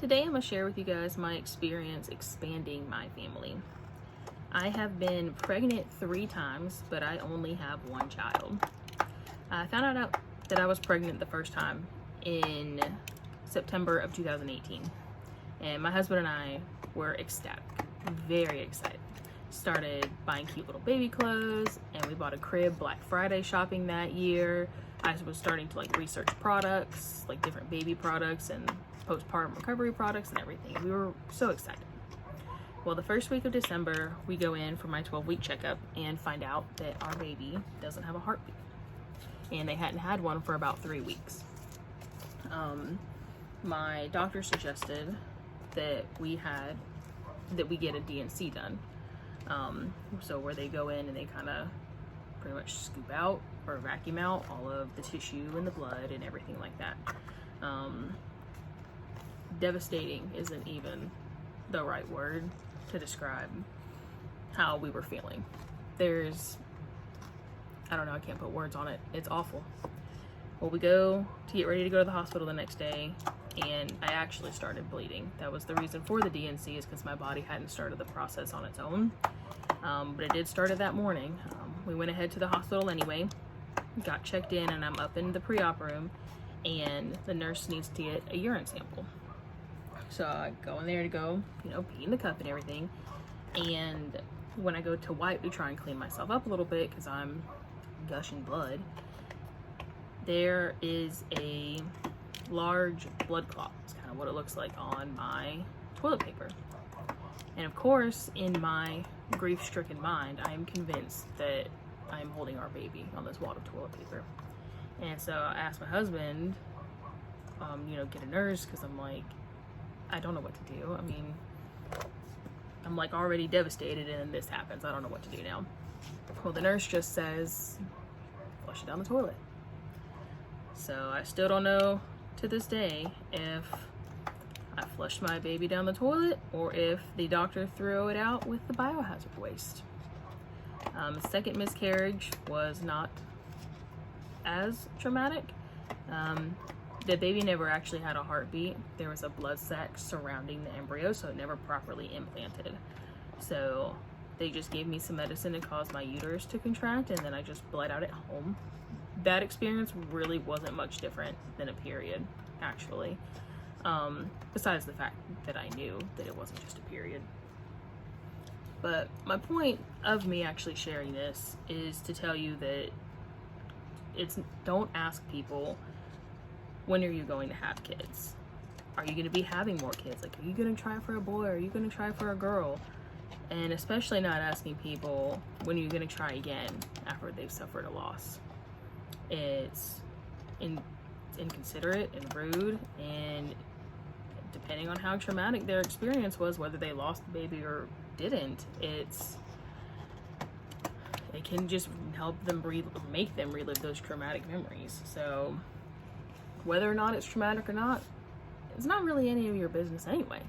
Today I'm going to share with you guys my experience expanding my family. I have been pregnant 3 times, but I only have 1 child. I found out that I was pregnant the first time in September of 2018. And my husband and I were ecstatic, very excited. Started buying cute little baby clothes, and we bought a crib Black Friday shopping that year. I was starting to research products, different baby products and postpartum recovery products and everything. We were so excited. Well, the first week of December, we go in for my 12-week checkup and find out that our baby doesn't have a heartbeat. And they hadn't had one for about 3 weeks. My doctor suggested that we get a D&C done. So where they go in and they kind of pretty much scoop out or vacuum out all of the tissue and the blood and everything like that. Devastating isn't even the right word to describe how we were feeling. I don't know, I can't put words on it. It's awful. Well, we go to get ready to go to the hospital the next day, and I actually started bleeding. That was the reason for the D&C, is because my body hadn't started the process on its own. But it did start it that morning. We went ahead to the hospital anyway, got checked in, and I'm up in the pre-op room, and the nurse needs to get a urine sample. So I go in there to go, pee in the cup and everything. And when I go to wipe to try and clean myself up a little bit, because I'm gushing blood, there is a large blood clot. It's kind of what it looks like on my toilet paper. And of course, in my grief-stricken mind, I am convinced that I'm holding our baby on this wad of toilet paper. And so I asked my husband, get a nurse, because I'm like, I don't know what to do. I mean, I'm already devastated, and this happens. I don't know what to do now. Well, the nurse just says, flush it down the toilet. So I still don't know to this day if I flushed my baby down the toilet or if the doctor threw it out with the biohazard waste. Second miscarriage was not as traumatic. The baby never actually had a heartbeat. There was a blood sac surrounding the embryo, so it never properly implanted. So they just gave me some medicine to cause my uterus to contract, and then I just bled out at home. That experience really wasn't much different than a period, actually. Besides the fact that I knew that it wasn't just a period. But my point of me actually sharing this is to tell you that don't ask people, when are you going to have kids? Are you going to be having more kids? Are you going to try for a boy? Are you going to try for a girl? And especially not asking people, when are you going to try again after they've suffered a loss? It's inconsiderate and rude, and depending on how traumatic their experience was, whether they lost the baby or didn't, it can just help them make them relive those traumatic memories. So whether or not it's traumatic or not, it's not really any of your business anyway.